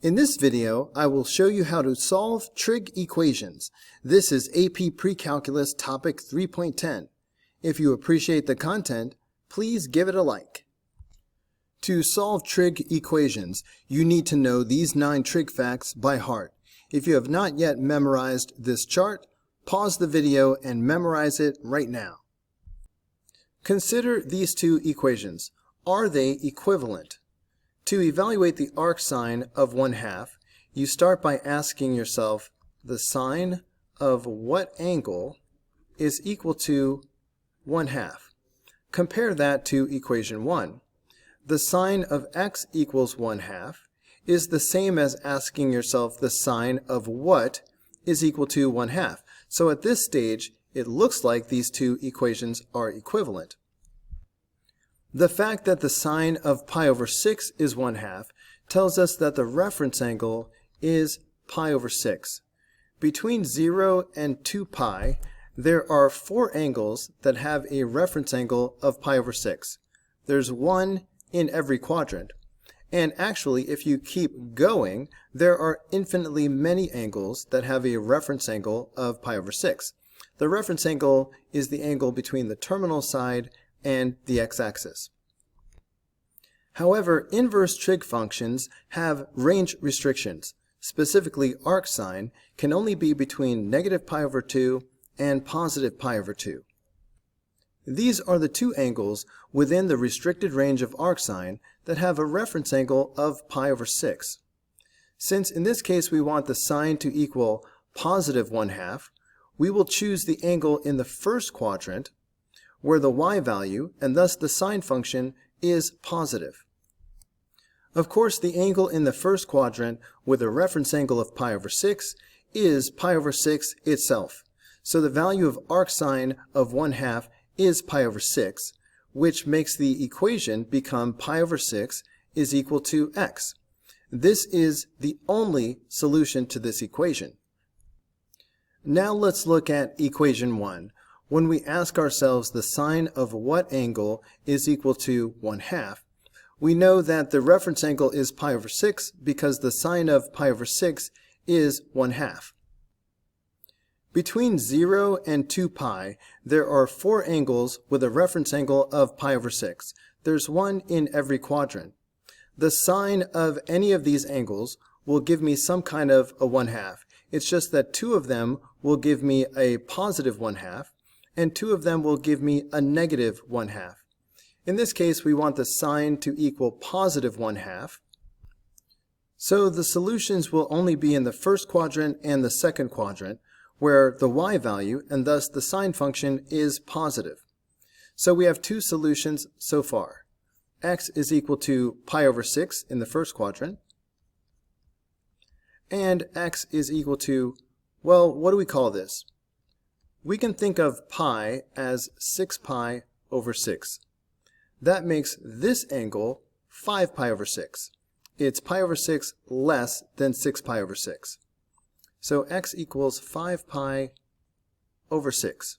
In this video, I will show you how to solve trig equations. This is AP Precalculus Topic 3.10. If you appreciate the content, please give it a like. To solve trig equations, you need to know these 9 trig facts by heart. If you have not yet memorized this chart, pause the video and memorize it right now. Consider these 2 equations. Are they equivalent? To evaluate the arc sine of 1/2, you start by asking yourself the sine of what angle is equal to 1/2. Compare that to equation 1. The sine of x equals 1/2 is the same as asking yourself the sine of what is equal to 1/2. So at this stage, it looks like these 2 equations are equivalent. The fact that the sine of pi over 6 is 1/2 tells us that the reference angle is pi over 6. Between 0 and 2 pi, there are 4 angles that have a reference angle of pi over 6. There's 1 in every quadrant. And actually, if you keep going, there are infinitely many angles that have a reference angle of pi over 6. The reference angle is the angle between the terminal side and the x-axis. However, inverse trig functions have range restrictions. Specifically, arc sine can only be between negative pi over 2 and positive pi over 2. These are the 2 angles within the restricted range of arc sine that have a reference angle of pi over 6. Since in this case we want the sine to equal positive 1/2, we will choose the angle in the first quadrant where the y value, and thus the sine function, is positive. Of course, the angle in the first quadrant with a reference angle of pi over 6 is pi over 6 itself. So the value of arc sine of 1/2 is pi over 6, which makes the equation become pi over 6 is equal to x. This is the only solution to this equation. Now let's look at equation 1. When we ask ourselves the sine of what angle is equal to 1/2, we know that the reference angle is pi over 6 because the sine of pi over 6 is 1/2. Between 0 and 2 pi, there are 4 angles with a reference angle of pi over 6. There's 1 in every quadrant. The sine of any of these angles will give me some kind of a 1/2. It's just that 2 of them will give me a positive 1/2, and 2 of them will give me a negative 1/2. In this case, we want the sine to equal positive 1/2. So the solutions will only be in the first quadrant and the second quadrant, where the y value, and thus the sine function, is positive. So we have 2 solutions so far. X is equal to pi over 6 in the first quadrant, and x is equal to, well, what do we call this? We can think of pi as 6 pi over 6. That makes this angle 5 pi over 6. It's pi over 6 less than 6 pi over 6. So x equals 5 pi over 6.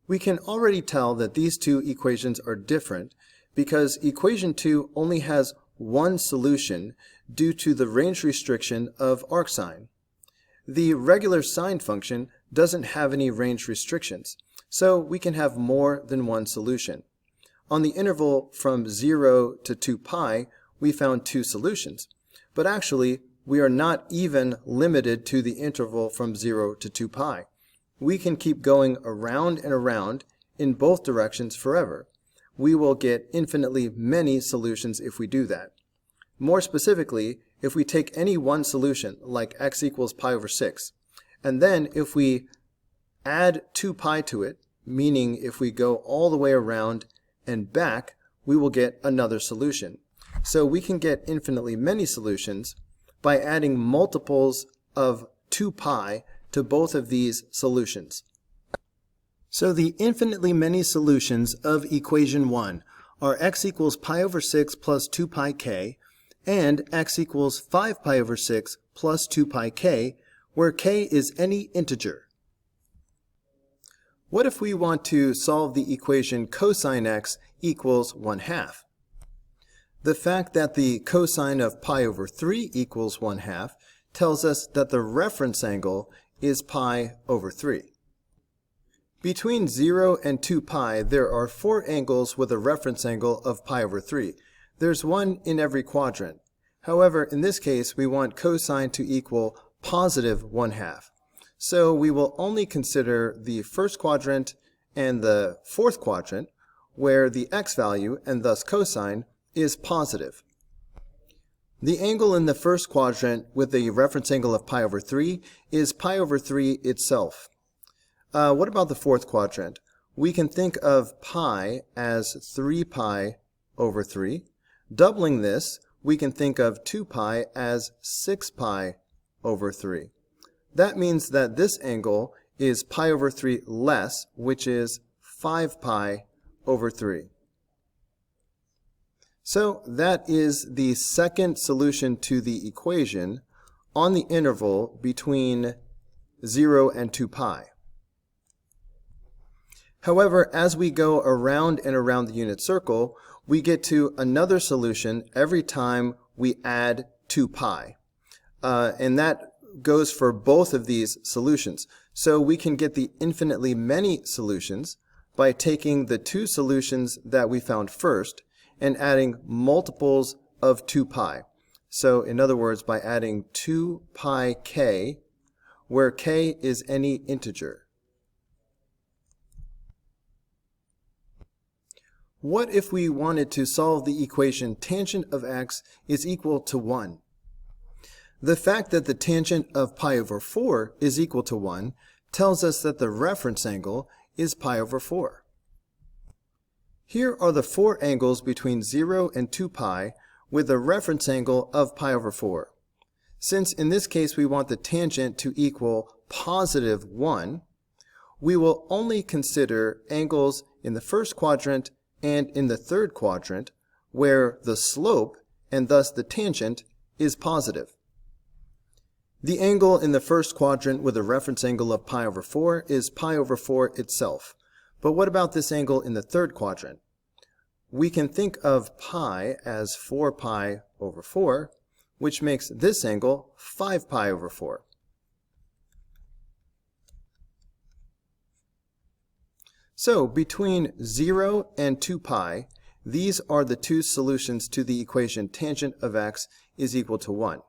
We can already tell that these 2 equations are different because equation 2 only has 1 solution due to the range restriction of arc sine. The regular sine function doesn't have any range restrictions, so we can have more than 1 solution. On the interval from 0 to 2 pi, we found 2 solutions, but actually we are not even limited to the interval from 0 to 2 pi. We can keep going around and around in both directions forever. We will get infinitely many solutions if we do that. More specifically, if we take any one solution, like x equals pi over 6, and then if we add 2 pi to it, meaning if we go all the way around and back, we will get another solution. So we can get infinitely many solutions by adding multiples of 2 pi to both of these solutions. So the infinitely many solutions of equation 1 are x equals pi over 6 plus 2 pi k, and x equals 5 pi over 6 plus 2 pi k, where k is any integer. What if we want to solve the equation cosine x equals 1/2? The fact that the cosine of pi over 3 equals 1/2 tells us that the reference angle is pi over 3. Between 0 and 2 pi, there are 4 angles with a reference angle of pi over 3. There's one in every quadrant. However, in this case, we want cosine to equal positive 1/2. So we will only consider the first quadrant and the fourth quadrant, where the x value, and thus cosine, is positive. The angle in the first quadrant with a reference angle of pi over 3 is pi over 3 itself. What about the fourth quadrant? We can think of pi as 3 pi over 3. Doubling this, we can think of 2 pi as 6 pi over 3. That means that this angle is pi over 3 less, which is 5 pi over 3. So that is the second solution to the equation on the interval between 0 and 2 pi. However, as we go around and around the unit circle, we get to another solution every time we add 2 pi. And that goes for both of these solutions. So we can get the infinitely many solutions by taking the 2 solutions that we found first and adding multiples of 2 pi. So in other words, by adding 2 pi k, where k is any integer. What if we wanted to solve the equation tangent of x is equal to 1? The fact that the tangent of pi over 4 is equal to 1 tells us that the reference angle is pi over 4. Here are the 4 angles between 0 and 2 pi with a reference angle of pi over 4. Since in this case we want the tangent to equal positive 1, we will only consider angles in the first quadrant and in the third quadrant where the slope, and thus the tangent, is positive. The angle in the first quadrant with a reference angle of pi over 4 is pi over 4 itself. But what about this angle in the third quadrant? We can think of pi as 4 pi over 4, which makes this angle 5 pi over 4. So between 0 and 2 pi, these are the 2 solutions to the equation tangent of x is equal to 1.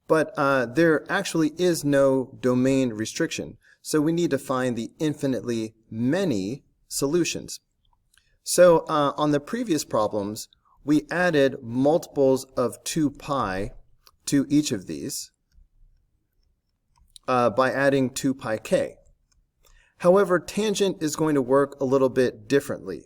But there actually is no domain restriction, so we need to find the infinitely many solutions. So on the previous problems, we added multiples of 2 pi to each of these by adding 2 pi k. However, tangent is going to work a little bit differently.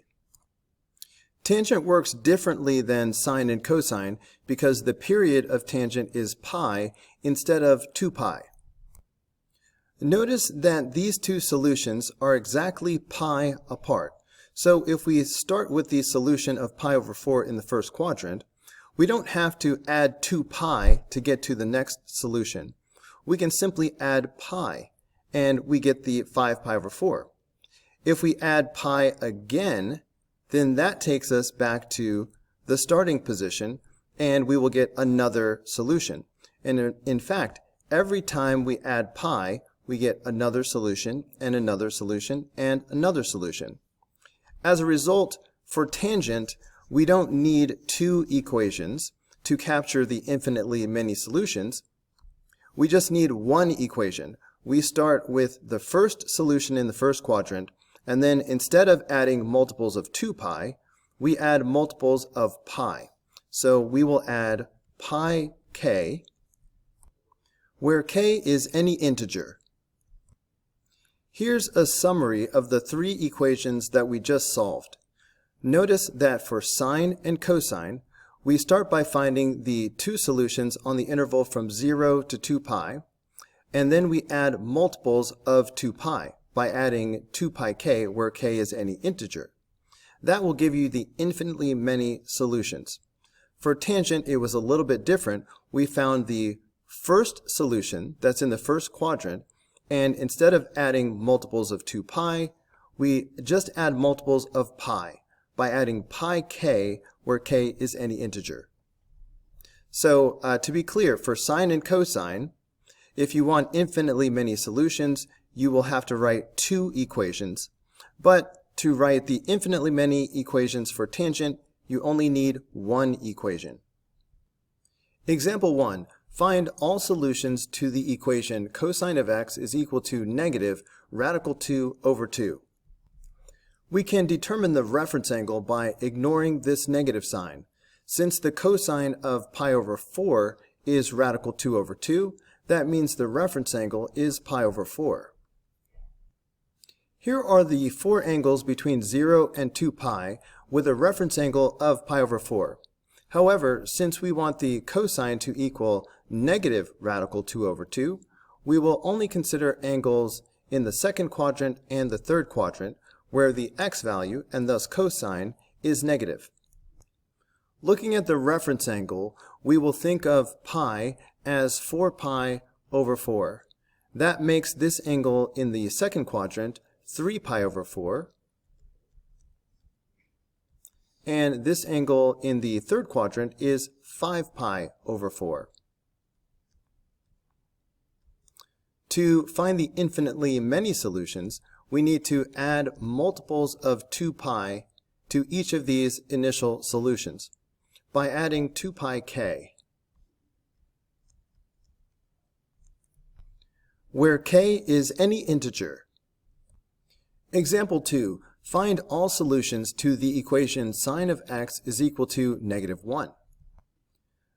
Tangent works differently than sine and cosine because the period of tangent is pi instead of 2 pi. Notice that these 2 solutions are exactly pi apart. So if we start with the solution of pi over 4 in the first quadrant, we don't have to add 2 pi to get to the next solution. We can simply add pi, and we get the 5 pi over 4. If we add pi again, then that takes us back to the starting position, and we will get another solution. And in fact, every time we add pi, we get another solution, and another solution, and another solution. As a result, for tangent, we don't need 2 equations to capture the infinitely many solutions. We just need 1 equation. We start with the first solution in the first quadrant, and then instead of adding multiples of 2 pi, we add multiples of pi. So we will add pi k, where k is any integer. Here's a summary of the 3 equations that we just solved. Notice that for sine and cosine, we start by finding the 2 solutions on the interval from 0 to 2 pi, and then we add multiples of 2 pi by adding 2 pi k, where k is any integer. That will give you the infinitely many solutions. For tangent, it was a little bit different. We found the first solution that's in the first quadrant, and instead of adding multiples of 2 pi, we just add multiples of pi by adding pi k where k is any integer. So to be clear, for sine and cosine, if you want infinitely many solutions, you will have to write two equations. But to write the infinitely many equations for tangent, you only need one equation. Example 1. Find all solutions to the equation cosine of x is equal to negative radical 2 over 2. We can determine the reference angle by ignoring this negative sign. Since the cosine of pi over 4 is radical 2 over 2, that means the reference angle is pi over 4. Here are the four angles between 0 and 2 pi with a reference angle of pi over 4. However, since we want the cosine to equal negative radical 2 over 2, we will only consider angles in the second quadrant and the third quadrant where the x value, and thus cosine, is negative. Looking at the reference angle, we will think of pi as 4 pi over 4. That makes this angle in the second quadrant 3 pi over 4. And this angle in the third quadrant is 5 pi over 4. To find the infinitely many solutions, we need to add multiples of 2 pi to each of these initial solutions by adding 2 pi k, where k is any integer. Example 2. Find all solutions to the equation sine of x is equal to negative 1.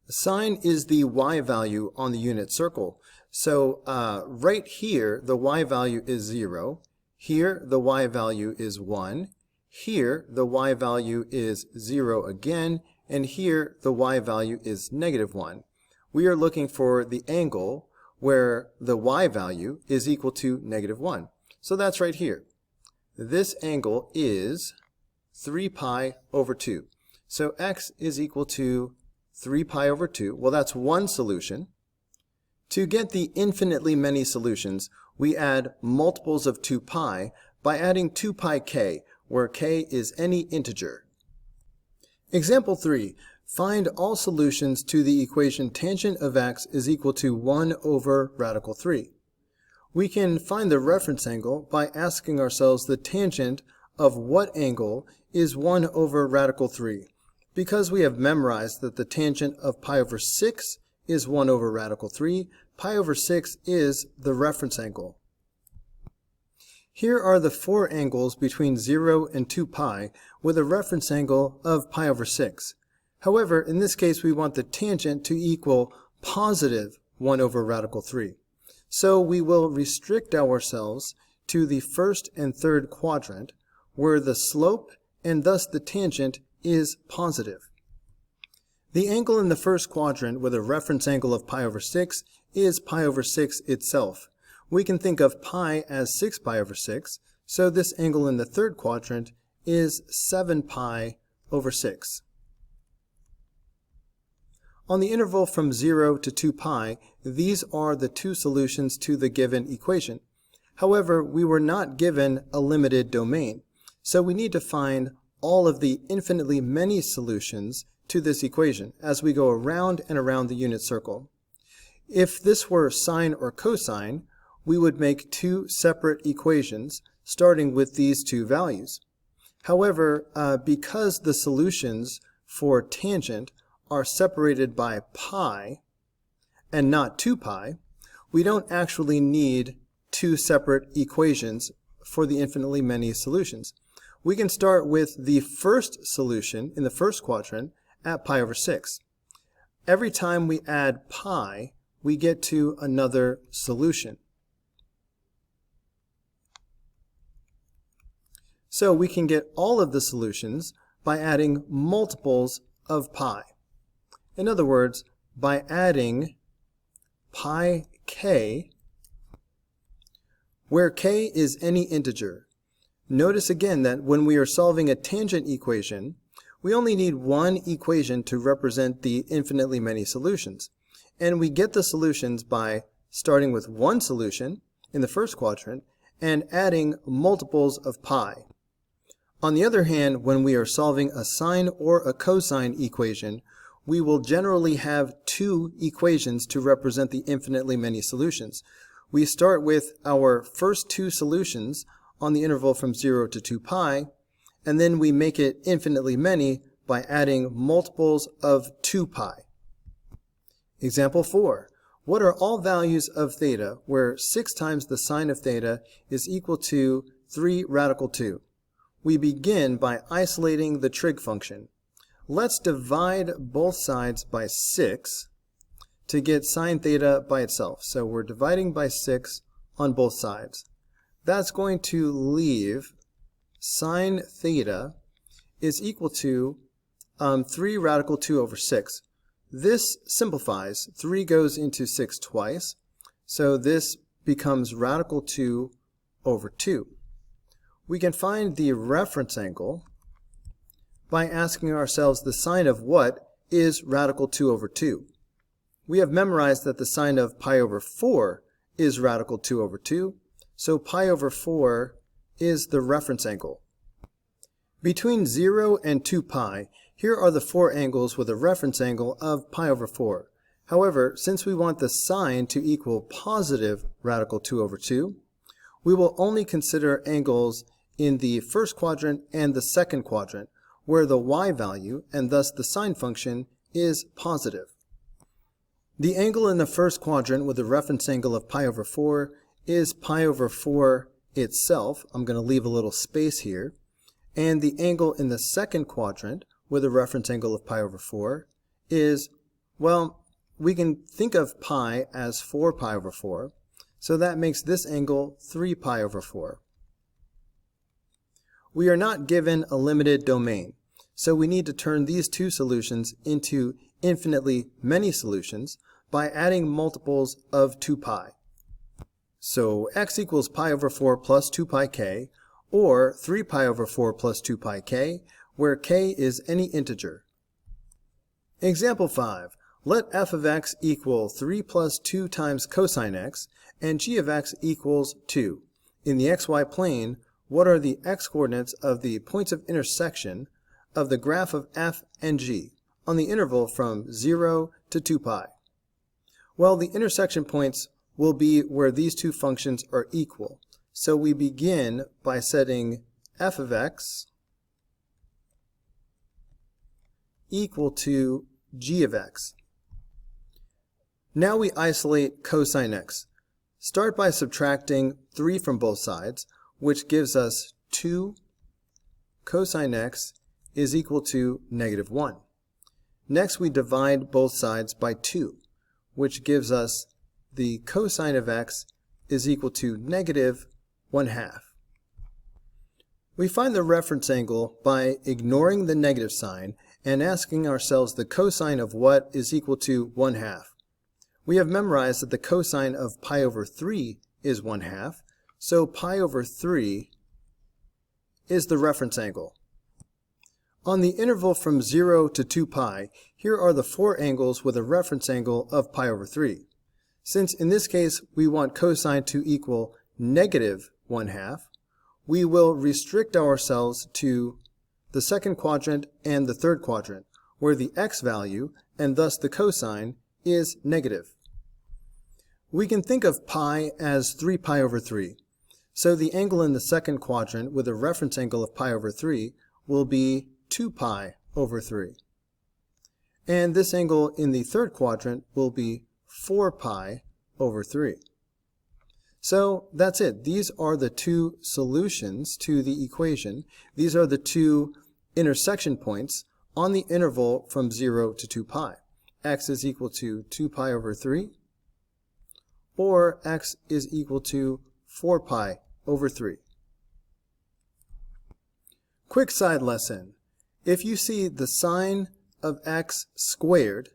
Sine is the y value on the unit circle. So right here, the y value is 0. Here, the y value is 1. Here, the y value is 0 again. And here, the y value is negative 1. We are looking for the angle where the y value is equal to negative 1. So that's right here. This angle is 3 pi over 2. So x is equal to 3 pi over 2. Well, that's one solution. To get the infinitely many solutions, we add multiples of 2 pi by adding 2 pi k, where k is any integer. Example 3. Find all solutions to the equation tangent of x is equal to 1 over radical 3. We can find the reference angle by asking ourselves the tangent of what angle is 1 over radical 3. Because we have memorized that the tangent of pi over 6 is 1 over radical 3, pi over 6 is the reference angle. Here are the four angles between 0 and 2 pi with a reference angle of pi over 6. However, in this case we want the tangent to equal positive 1 over radical 3. So we will restrict ourselves to the first and third quadrant where the slope and thus the tangent is positive. The angle in the first quadrant with a reference angle of pi over 6 is pi over 6 itself. We can think of pi as 6 pi over 6, so this angle in the third quadrant is 7 pi over 6. On the interval from 0 to 2 pi, these are the two solutions to the given equation. However, we were not given a limited domain, so we need to find all of the infinitely many solutions to this equation as we go around and around the unit circle. If this were sine or cosine, we would make two separate equations starting with these two values. However, because the solutions for tangent are separated by pi and not 2 pi, we don't actually need two separate equations for the infinitely many solutions. We can start with the first solution in the first quadrant at pi over 6. Every time we add pi, we get to another solution. So we can get all of the solutions by adding multiples of pi. In other words, by adding pi k, where k is any integer. Notice again that when we are solving a tangent equation, we only need one equation to represent the infinitely many solutions. And we get the solutions by starting with one solution in the first quadrant and adding multiples of pi. On the other hand, when we are solving a sine or a cosine equation, we will generally have two equations to represent the infinitely many solutions. We start with our first two solutions on the interval from 0 to 2 pi, and then we make it infinitely many by adding multiples of 2 pi. Example 4. What are all values of theta where 6 times the sine of theta is equal to 3 radical 2? We begin by isolating the trig function. Let's divide both sides by 6 to get sine theta by itself. So we're dividing by 6 on both sides. That's going to leave sine theta is equal to 3 radical 2 over 6. This simplifies. 3 goes into 6 twice, so this becomes radical 2 over 2. We can find the reference angle by asking ourselves the sine of what is radical 2 over 2. We have memorized that the sine of pi over 4 is radical 2 over 2, so pi over 4 is the reference angle. Between 0 and 2 pi, here are the 4 angles with a reference angle of pi over 4. However, since we want the sine to equal positive radical 2 over 2, we will only consider angles in the first quadrant and the second quadrant, where the y value, and thus the sine function, is positive. The angle in the first quadrant with a reference angle of pi over 4 is pi over 4 itself. I'm going to leave a little space here. And the angle in the second quadrant with a reference angle of pi over 4 is, well, we can think of pi as 4 pi over 4. So that makes this angle 3 pi over 4. We are not given a limited domain, so we need to turn these two solutions into infinitely many solutions by adding multiples of 2 pi. So x equals pi over 4 plus 2 pi k, or 3 pi over 4 plus 2 pi k, where k is any integer. Example 5. Let f of x equal 3 plus 2 times cosine x, and g of x equals 2. In the xy plane, what are the x-coordinates of the points of intersection of the graph of f and g on the interval from 0 to 2 pi? Well, the intersection points will be where these two functions are equal. So we begin by setting f of x equal to g of x. Now we isolate cosine x. Start by subtracting 3 from both sides, which gives us 2 cosine x is equal to negative 1. Next we divide both sides by 2, which gives us the cosine of x is equal to negative 1/2. We find the reference angle by ignoring the negative sign and asking ourselves the cosine of what is equal to 1/2. We have memorized that the cosine of pi over 3 is 1/2, so pi over 3 is the reference angle. On the interval from 0 to 2 pi, here are the 4 angles with a reference angle of pi over 3. Since in this case we want cosine to equal negative 1/2, we will restrict ourselves to the second quadrant and the third quadrant, where the x value, and thus the cosine, is negative. We can think of pi as 3 pi over 3. So the angle in the second quadrant with a reference angle of pi over 3 will be 2 pi over 3. And this angle in the third quadrant will be 4 pi over 3. So that's it. These are the two solutions to the equation. These are the two intersection points on the interval from 0 to 2 pi. X is equal to 2 pi over 3, or x is equal to 4 pi over 3. Quick side lesson. If you see the sine of x squared,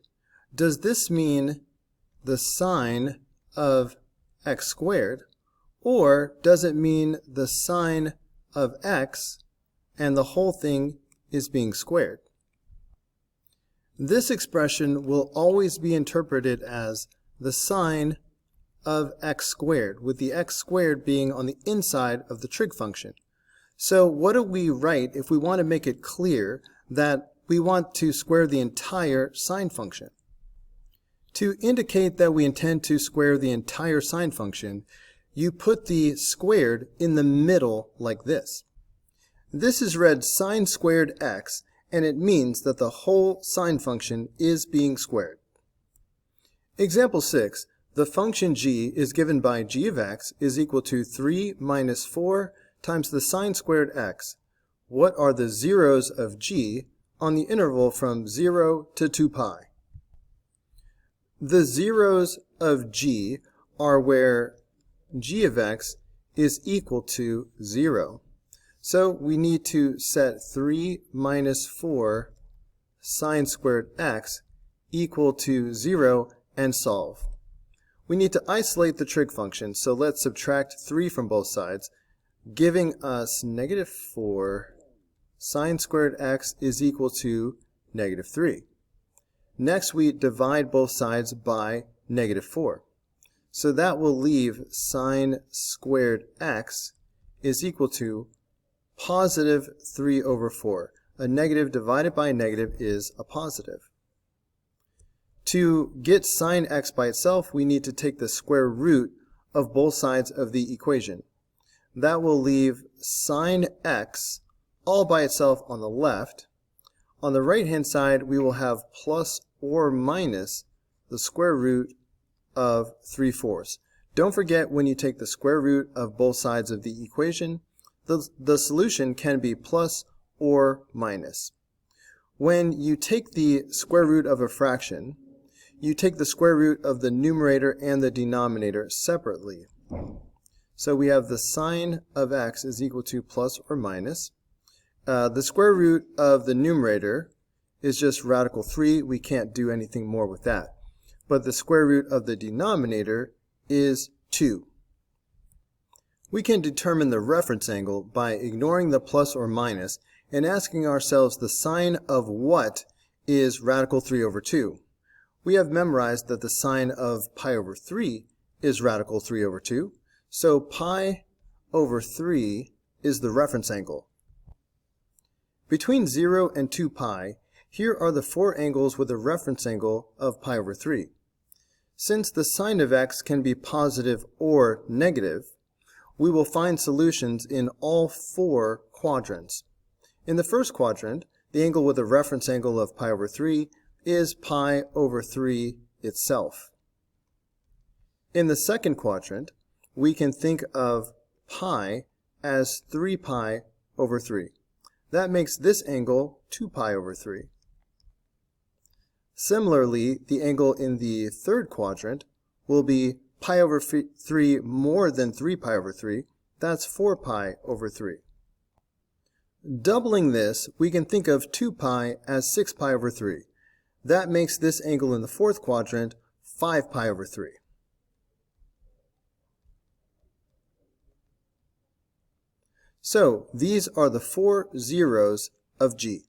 does this mean the sine of x squared, or does it mean the sine of x and the whole thing is being squared? This expression will always be interpreted as the sine of x squared, with the x squared being on the inside of the trig function. So what do we write if we want to make it clear that we want to square the entire sine function? To indicate that we intend to square the entire sine function, you put the squared in the middle like this. This is read sine squared x, and it means that the whole sine function is being squared. Example 6, the function g is given by g of x is equal to 3 minus 4 times the sine squared x. What are the zeros of g on the interval from 0 to 2 pi? The zeros of g are where g of x is equal to 0. So we need to set 3 minus 4 sine squared x equal to 0 and solve. We need to isolate the trig function, so let's subtract 3 from both sides, giving us negative 4 sine squared x is equal to negative 3. Next we divide both sides by negative 4. So that will leave sine squared x is equal to positive 3 over 4. A negative divided by a negative is a positive. To get sine x by itself, we need to take the square root of both sides of the equation. That will leave sine x all by itself on the left. On the right-hand side, we will have plus or minus the square root of 3/4. Don't forget, when you take the square root of both sides of the equation, the solution can be plus or minus. When you take the square root of a fraction, you take the square root of the numerator and the denominator separately. So we have the sine of x is equal to plus or minus. The square root of the numerator is just radical 3. We can't do anything more with that. But the square root of the denominator is 2. We can determine the reference angle by ignoring the plus or minus and asking ourselves the sine of what is radical 3 over 2. We have memorized that the sine of pi over 3 is radical 3 over 2, so pi over 3 is the reference angle. Between 0 and 2 pi, here are the 4 angles with a reference angle of pi over 3. Since the sine of x can be positive or negative, we will find solutions in all 4 quadrants. In the first quadrant, the angle with a reference angle of pi over 3 is pi over 3 itself. In the second quadrant, we can think of pi as 3 pi over 3. That makes this angle 2 pi over 3. Similarly, the angle in the third quadrant will be pi over 3 more than 3 pi over 3. That's 4 pi over 3. Doubling this, we can think of 2 pi as 6 pi over 3. That makes this angle in the fourth quadrant 5 pi over 3. So, these are the 4 zeros of g.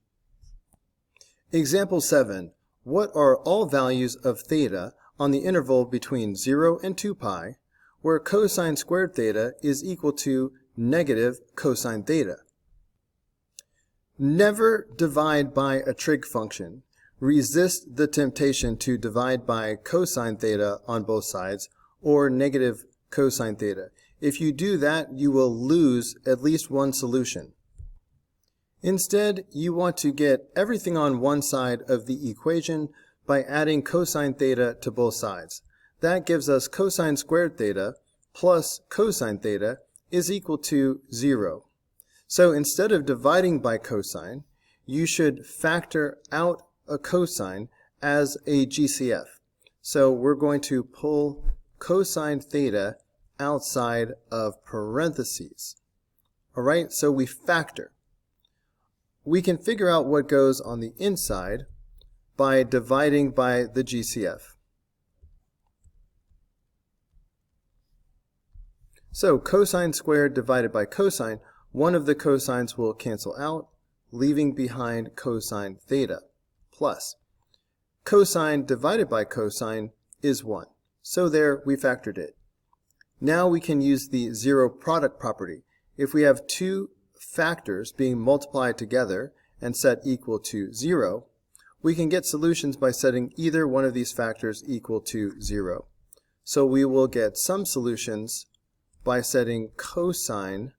Example 7. What are all values of theta on the interval between 0 and 2 pi, where cosine squared theta is equal to negative cosine theta? Never divide by a trig function. Resist the temptation to divide by cosine theta on both sides or negative cosine theta. If you do that, you will lose at least one solution. Instead, you want to get everything on one side of the equation by adding cosine theta to both sides. That gives us cosine squared theta plus cosine theta is equal to 0. So instead of dividing by cosine, you should factor out a cosine as a GCF. So we're going to pull cosine theta outside of parentheses. Alright, so we factor. We can figure out what goes on the inside by dividing by the GCF. So cosine squared divided by cosine, one of the cosines will cancel out, leaving behind cosine theta, plus cosine divided by cosine is 1. So there, we factored it. Now we can use the zero product property. If we have two factors being multiplied together and set equal to 0, we can get solutions by setting either one of these factors equal to 0. So we will get some solutions by setting cosine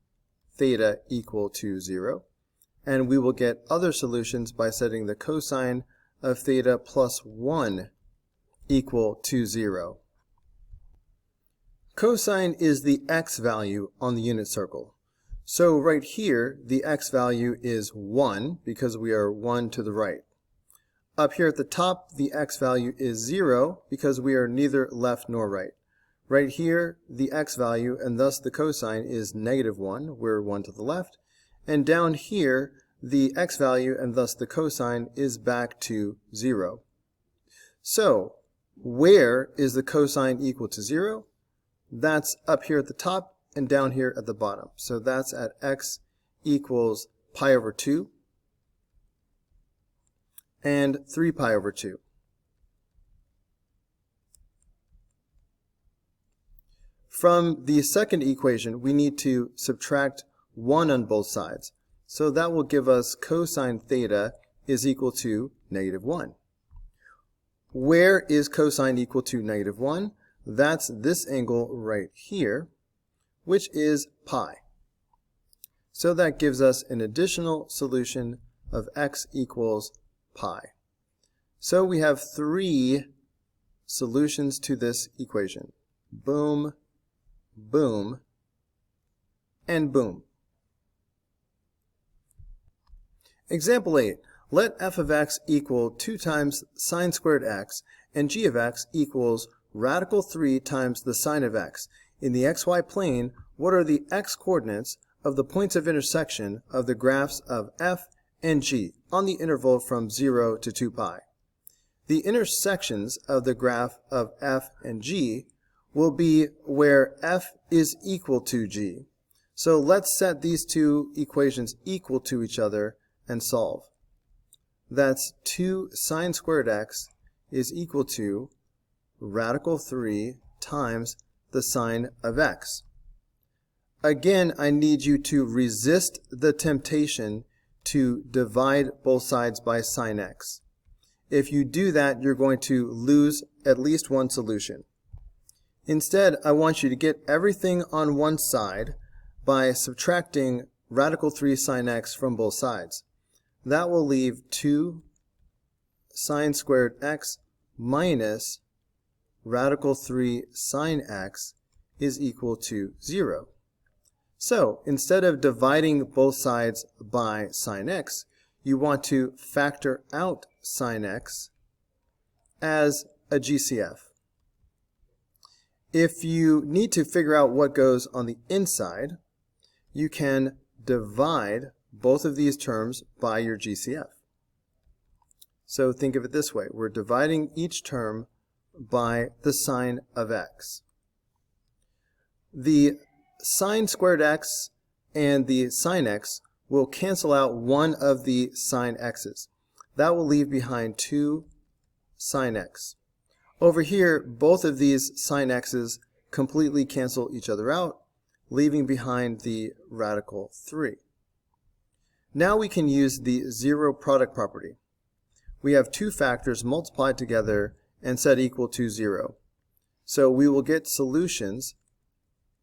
theta equal to 0, and we will get other solutions by setting the cosine of theta plus 1 equal to 0. Cosine is the x value on the unit circle. So right here, the x value is 1 because we are 1 to the right. Up here at the top, the x value is 0 because we are neither left nor right. Right here, the x value, and thus the cosine, is -1. We're 1 to the left. And down here, the x value, and thus the cosine, is back to 0. So, where is the cosine equal to 0? That's up here at the top and down here at the bottom. So that's at x equals pi over 2 and 3 pi over 2. From the second equation, we need to subtract 1 on both sides. So that will give us cosine theta is equal to -1. Where is cosine equal to -1? That's this angle right here, which is pi. So that gives us an additional solution of x equals pi. So we have 3 solutions to this equation. Boom, boom, and boom. Example 8. Let f of x equal 2 times sine squared x and g of x equals radical 3 times the sine of x. In the xy plane, what are the x coordinates of the points of intersection of the graphs of f and g on the interval from 0 to 2 pi? The intersections of the graph of f and g will be where f is equal to g. So let's set these two equations equal to each other and solve. That's 2 sine squared x is equal to radical 3 times the sine of x. Again, I need you to resist the temptation to divide both sides by sine x. If you do that, you're going to lose at least one solution. Instead, I want you to get everything on one side by subtracting radical 3 sine x from both sides. That will leave 2 sine squared x minus radical 3 sine x is equal to 0. So instead of dividing both sides by sine x, you want to factor out sine x as a GCF. If you need to figure out what goes on the inside, you can divide both of these terms by your GCF. So think of it this way. We're dividing each term by the sine of x. The sine squared x and the sine x will cancel out one of the sine x's. That will leave behind 2 sine x. Over here, both of these sine x's completely cancel each other out, leaving behind the radical 3. Now we can use the zero product property. We have two factors multiplied together and set equal to 0. So we will get solutions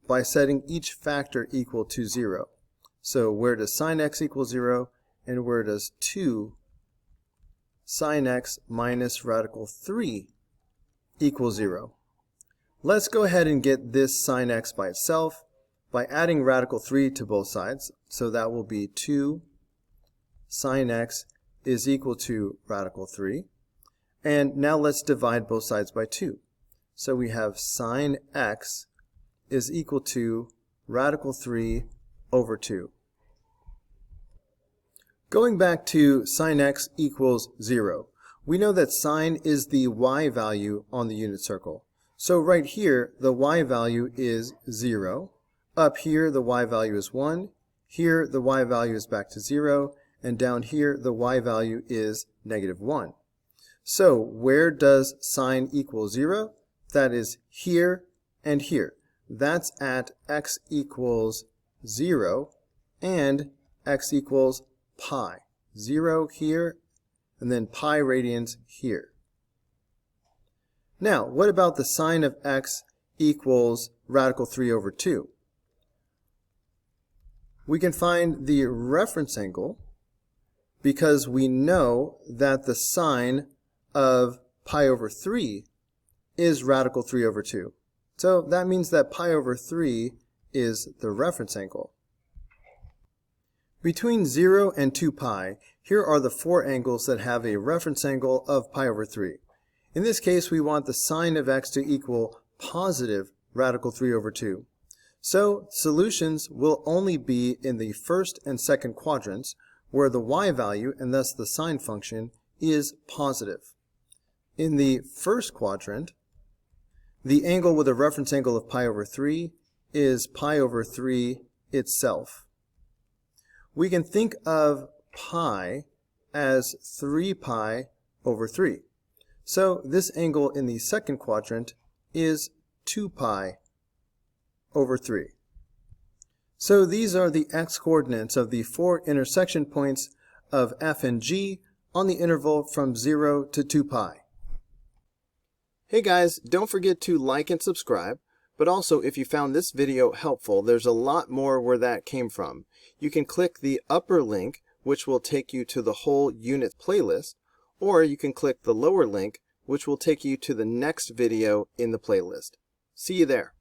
by setting each factor equal to 0. So where does sine x equal 0, and where does 2 sine x minus radical 3 equal 0? Let's go ahead and get this sine x by itself by adding radical 3 to both sides. So that will be 2 sine x is equal to radical 3. And now let's divide both sides by 2. So we have sine x is equal to radical 3 over 2. Going back to sine x equals 0, we know that sine is the y value on the unit circle. So right here, the y value is 0. Up here, the y value is 1. Here, the y value is back to 0. And down here, the y value is -1. So where does sine equal 0? That is here and here. That's at x equals 0 and x equals pi. 0 here, and then pi radians here. Now, what about the sine of x equals radical 3 over 2? We can find the reference angle because we know that the sine of pi over 3 is radical 3 over 2. So that means that pi over 3 is the reference angle. Between 0 and 2 pi, here are the 4 angles that have a reference angle of pi over 3. In this case, we want the sine of x to equal positive radical 3 over 2. So solutions will only be in the first and second quadrants, where the y value, and thus the sine function, is positive. In the first quadrant, the angle with a reference angle of pi over 3 is pi over 3 itself. We can think of pi as 3 pi over 3. So this angle in the second quadrant is 2 pi over 3. So these are the x-coordinates of the 4 intersection points of f and g on the interval from 0 to 2 pi. Hey guys, don't forget to like and subscribe, but also if you found this video helpful, there's a lot more where that came from. You can click the upper link, which will take you to the whole unit playlist, or you can click the lower link, which will take you to the next video in the playlist. See you there.